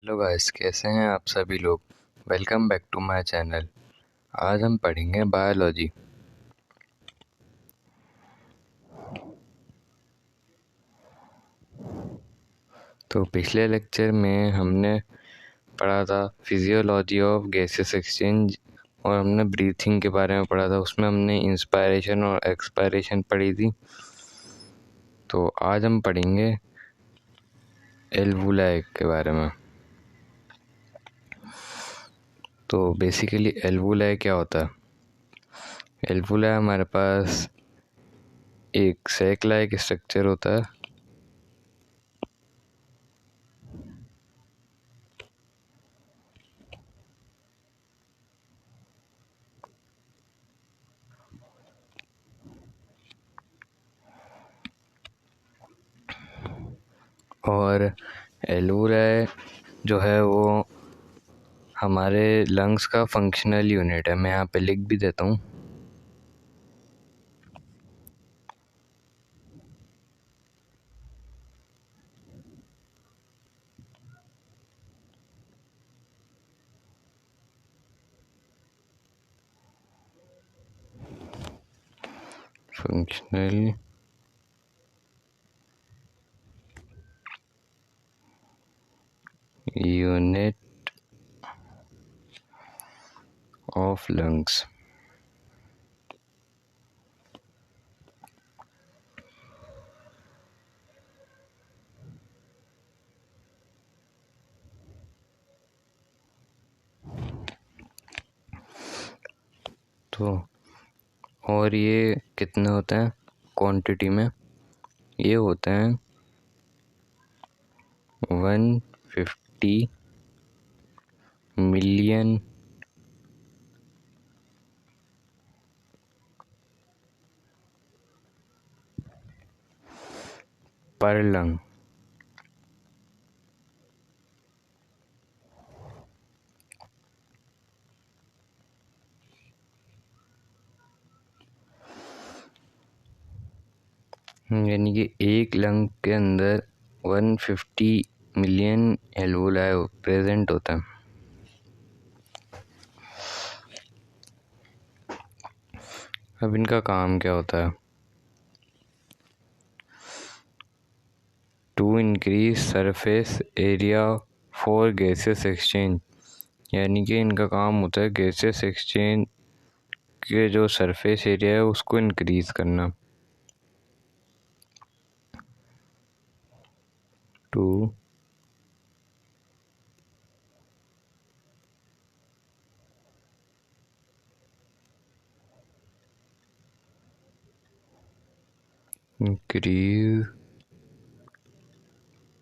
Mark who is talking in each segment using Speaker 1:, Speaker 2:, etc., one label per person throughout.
Speaker 1: Hello guys, कैसे हैं आप सभी लोग। Welcome back to my channel. आज हम पढ़ेंगे बायोलॉजी। तो पिछले लेक्चर में हमने पढ़ा था फिजियोलॉजी ऑफ गैसेस एक्सचेंज और हमने ब्रीथिंग के बारे में पढ़ा था। उसमें हमने इंस्पायरेशन और एक्सपायरेशन पढ़ी थी। तो आज हम पढ़ेंगे एल्वुलाई के बारे में। तो बेसिकली एल्वुलाई क्या होता है। एल्वुलाई हमारे पास एक सैक लाइक स्ट्रक्चर होता है और एल्वुलाई जो है वो हमारे लंग्स का फंक्शनल यूनिट है। मैं यहाँ पे लिख भी देता हूँ। Functional unit of lungs. तो और ये कितने होते हैं क्वांटिटी में। ये होते हैं 150 मिलियन पर लंग। यानी कि एक लंग के अंदर 150 मिलियन एल्वुलाई प्रेजेंट होता है। अब इनका काम क्या होता है। To increase surface area for gases exchange. यानी कि इनका काम होता है गैसेस एक्सचेंज के जो सरफेस एरिया है उसको इंक्रीज करना। To increase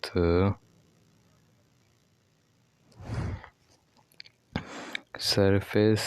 Speaker 1: the surface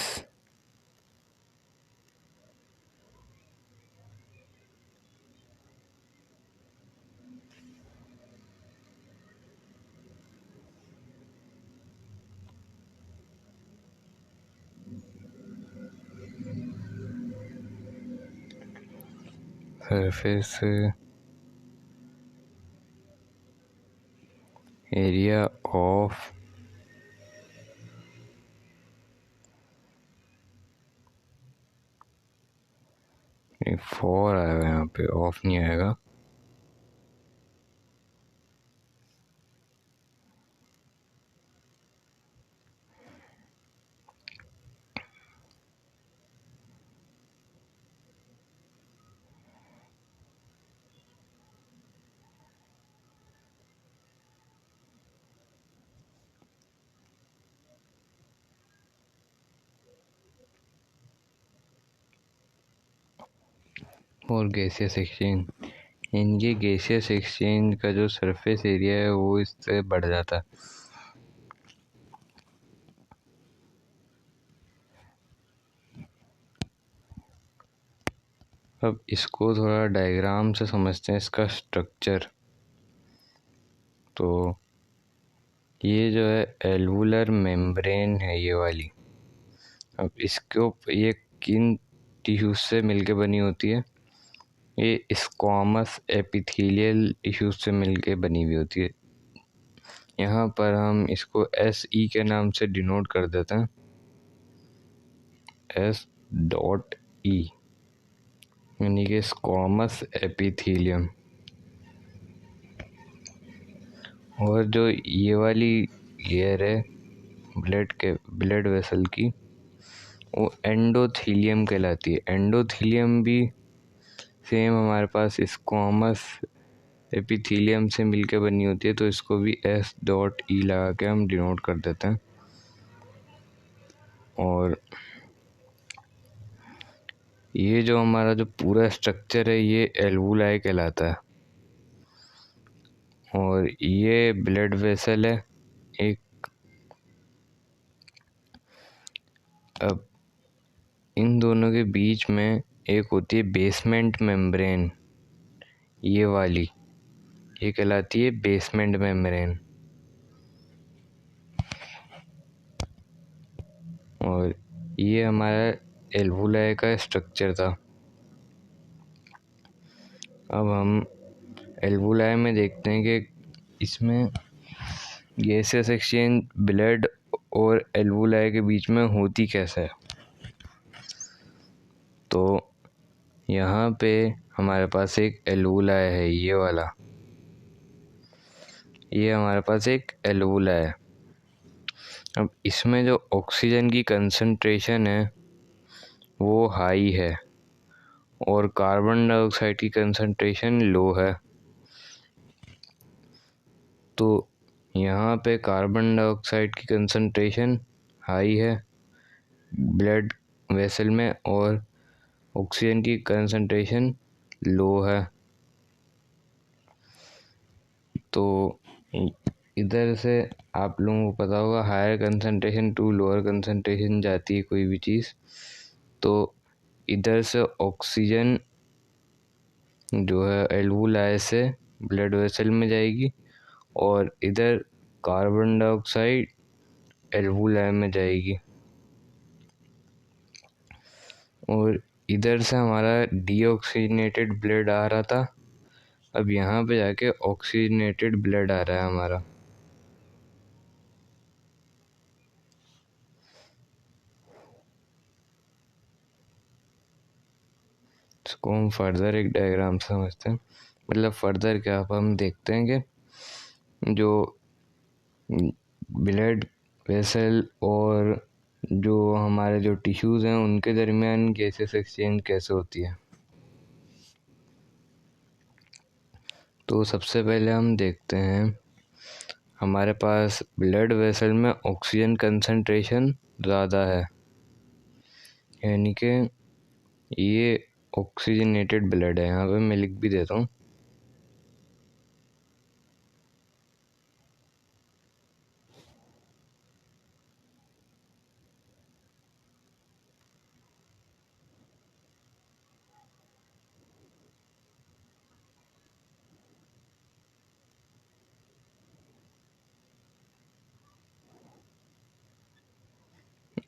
Speaker 1: area of for आएगा, यहाँ पे ऑफ नहीं आएगा। और गैसियस एक्सचेंज, इनके गैसियस एक्सचेंज का जो सरफेस एरिया है वो इससे बढ़ जाता है। अब इसको थोड़ा डायग्राम से समझते हैं, इसका स्ट्रक्चर। तो ये जो है एल्वुलर मेम्ब्रेन है ये वाली। अब इसको ये किन टिश्यूज से मिलके बनी होती है। ये स्क्वामस एपिथेलियल टिश्यूज से मिलके बनी हुई होती है। यहाँ पर हम इसको SE के नाम से डिनोट कर देते हैं, S.E, यानी कि स्क्वामस एपिथेलियम। और जो ये वाली लेयर है ब्लड वेसल की, वो एंडोथीलियम कहलाती है। एंडोथीलियम भी सेम हमारे पास स्क्वामस एपिथेलियम से मिलके बनी होती है, तो इसको भी S.E लगा के हम डिनोट कर देते हैं। और ये जो हमारा जो पूरा स्ट्रक्चर है ये एल्वुलाई कहलाता है। और ये ब्लड वेसल है एक। अब इन दोनों के बीच में एक होती है बेसमेंट मेम्ब्रेन, ये वाली, ये कहलाती है बेसमेंट मेम्ब्रेन। और ये हमारा एल्वुलाई का स्ट्रक्चर था। अब हम एल्वुलाई में देखते हैं कि इसमें गैसेस एक्सचेंज ब्लड और एल्वुलाई के बीच में होती कैसे है। तो यहाँ पे हमारे पास एक एल्वुलाई है, ये वाला, ये हमारे पास एक एल्वुलाई है। अब इसमें जो ऑक्सीजन की कंसंट्रेशन है वो हाई है और कार्बन डाइऑक्साइड की कंसंट्रेशन लो है। तो यहाँ पे कार्बन डाइऑक्साइड की कंसंट्रेशन हाई है ब्लड वेसल में और ऑक्सीजन की कंसंट्रेशन लो है। तो इधर से आप लोगों को पता होगा higher concentration to lower concentration जाती है कोई भी चीज़, तो इधर से ऑक्सीजन जो है एल्वुलाई से ब्लड वेसल में जाएगी और इधर कार्बन डाइऑक्साइड एल्वुलाई में जाएगी। और इधर से हमारा डीऑक्सीजनेटेड ब्लड आ रहा था, अब यहाँ पे जाके ऑक्सीजनेटेड ब्लड आ रहा है हमारा। इसको हम फर्दर एक डायग्राम से समझते हैं। मतलब फर्दर क्या, अब हम देखते हैं कि जो ब्लड वेसल और जो हमारे जो टिश्यूज़ हैं उनके दरमियान गैसेस एक्सचेंज कैसे होती है। तो सबसे पहले हम देखते हैं हमारे पास ब्लड वेसल में ऑक्सीजन कंसंट्रेशन ज़्यादा है, यानी कि ये ऑक्सीजनेटेड ब्लड है। यहाँ पे मैं लिख भी देता हूँ,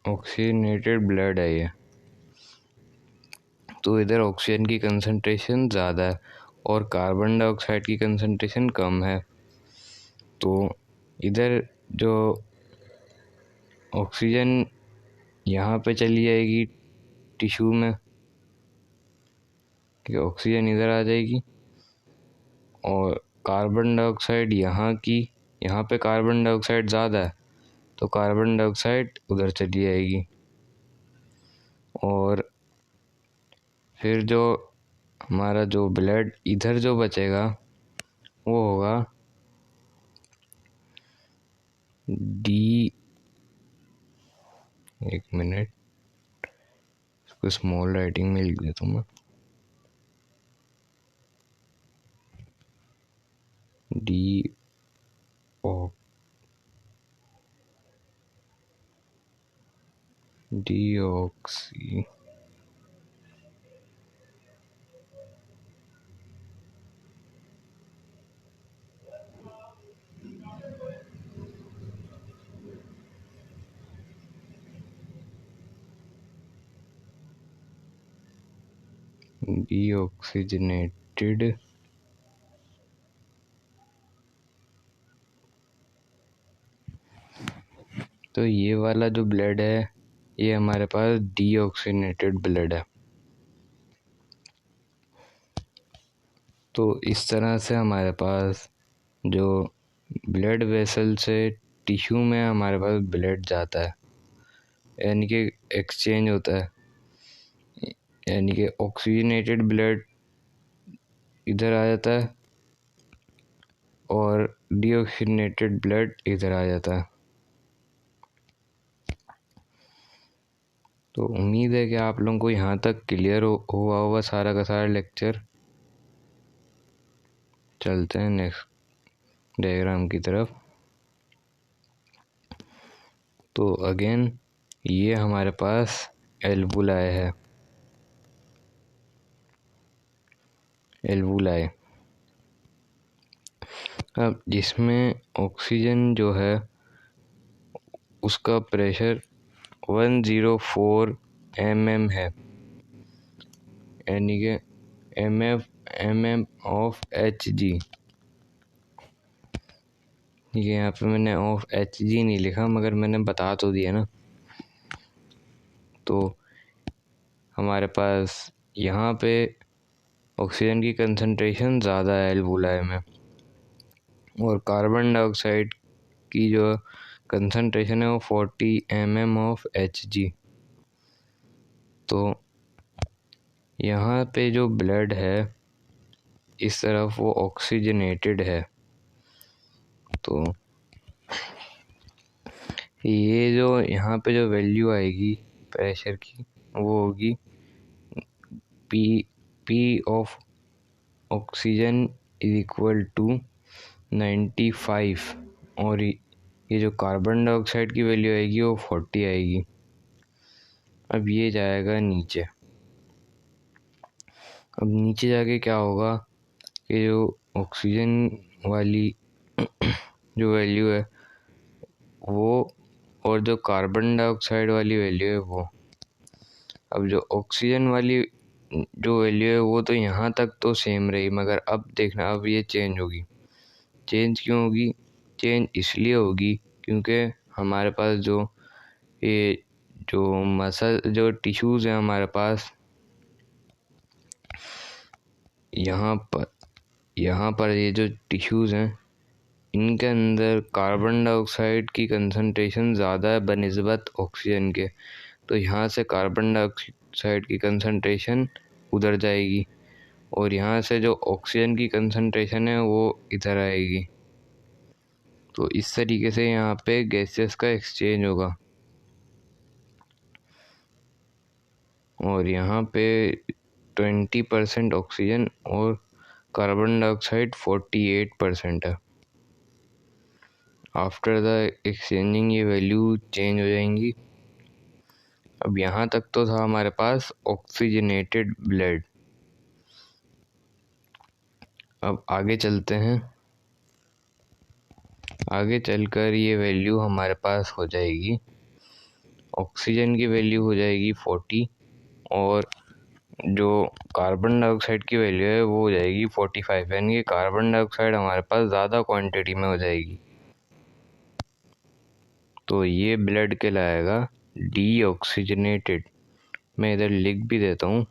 Speaker 1: ऑक्सीजनेटेड ब्लड है ये। तो इधर ऑक्सीजन की कंसंट्रेशन ज़्यादा है और कार्बन डाइऑक्साइड की कंसंट्रेशन कम है। तो इधर जो ऑक्सीजन यहाँ पे चली जाएगी टिश्यू में, कि ऑक्सीजन इधर आ जाएगी और कार्बन डाइऑक्साइड यहाँ पे कार्बन डाइऑक्साइड ज़्यादा है तो कार्बन डाइऑक्साइड उधर चली जाएगी। और फिर जो हमारा जो ब्लड इधर जो बचेगा वो होगा डी, एक मिनट, इसको स्मॉल राइटिंग में लिख देता हूँ मैं, डी डीऑक्सी डीऑक्सीजनेटेड तो ये वाला जो ब्लड है ये हमारे पास डीऑक्सीनेटेड ब्लड है। तो इस तरह से हमारे पास जो ब्लड वेसल से टिश्यू में हमारे पास ब्लड जाता है, यानी कि एक्सचेंज होता है, यानी कि ऑक्सीजनेटेड ब्लड इधर आ जाता है और डीऑक्सीजनेटेड ब्लड इधर आ जाता है। तो उम्मीद है कि आप लोगों को यहाँ तक क्लियर हुआ होगा सारा का सारा लेक्चर। चलते हैं नेक्स्ट डायग्राम की तरफ। तो अगेन ये हमारे पास एल्वुलाई है, एल्वुलाई। अब जिसमें ऑक्सीजन जो है उसका प्रेशर 104 mm है, यानी कि mm ऑफ Hg। ये यहाँ पे मैंने ऑफ Hg नहीं लिखा, मगर मैंने बता तो दिया ना। तो हमारे पास यहाँ पे ऑक्सीजन की कंसंट्रेशन ज़्यादा है एल्वुलाई में, और कार्बन डाइऑक्साइड की जो कंसंट्रेशन है वो 40 mm ऑफ Hg। तो यहाँ पे जो ब्लड है इस तरफ वो ऑक्सीजनेटेड है। तो ये जो यहाँ पे जो वैल्यू आएगी प्रेशर की वो होगी p of oxygen is equal to 95, और ये जो कार्बन डाइऑक्साइड की वैल्यू आएगी वो 40 आएगी। अब ये जाएगा नीचे। अब नीचे जाके क्या होगा कि जो ऑक्सीजन वाली जो वैल्यू है वो, और जो कार्बन डाइऑक्साइड वाली वैल्यू है वो, अब जो ऑक्सीजन वाली जो वैल्यू है वो तो यहाँ तक तो सेम रही, मगर अब देखना अब ये चेंज होगी। चेंज क्यों होगी? चेंज इसलिए होगी क्योंकि हमारे पास जो ये जो मसल जो टिश्यूज़ हैं हमारे पास, यहाँ पर ये जो टिश्यूज़ हैं इनके अंदर कार्बन डाइऑक्साइड की कंसंट्रेशन ज़्यादा है बनिस्बत ऑक्सीजन के। तो यहाँ से कार्बन डाइऑक्साइड की कंसंट्रेशन उधर जाएगी, और यहाँ से जो ऑक्सीजन की कंसंट्रेशन है वो इधर आएगी। तो इस तरीके से यहाँ पे गैसेस का एक्सचेंज होगा, और यहाँ पे 20% ऑक्सीजन और कार्बन डाइऑक्साइड 48% है। आफ्टर द एक्सचेंजिंग ये वैल्यू चेंज हो जाएंगी। अब यहाँ तक तो था हमारे पास ऑक्सीजनेटेड ब्लड। अब आगे चलते हैं। आगे चलकर ये वैल्यू हमारे पास हो जाएगी, ऑक्सीजन की वैल्यू हो जाएगी 40, और जो कार्बन डाइऑक्साइड की वैल्यू है वो हो जाएगी 45, यानी कि कार्बन डाइऑक्साइड हमारे पास ज़्यादा क्वांटिटी में हो जाएगी। तो ये ब्लड कहलाएगा डीऑक्सीजनेटेड। मैं इधर लिख भी देता हूँ।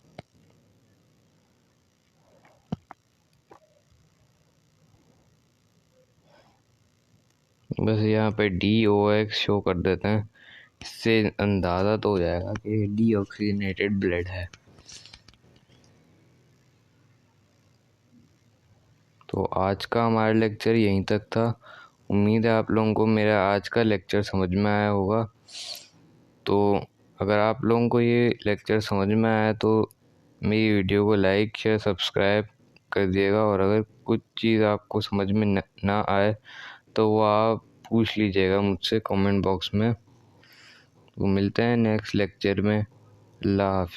Speaker 1: बस यहाँ पे DOX शो कर देते हैं, इससे अंदाज़ा तो हो जाएगा कि डीऑक्सीजनेटेड ब्लड है। तो आज का हमारा लेक्चर यहीं तक था। उम्मीद है आप लोगों को मेरा आज का लेक्चर समझ में आया होगा। तो अगर आप लोगों को ये लेक्चर समझ में आया तो मेरी वीडियो को लाइक शेयर सब्सक्राइब कर दिएगा, और अगर कुछ चीज़ आपको समझ में ना आए तो वो आप पूछ लीजिएगा मुझसे कमेंट बॉक्स में। तो मिलते हैं नेक्स्ट लेक्चर में। अल्लाह हाफ़िज़।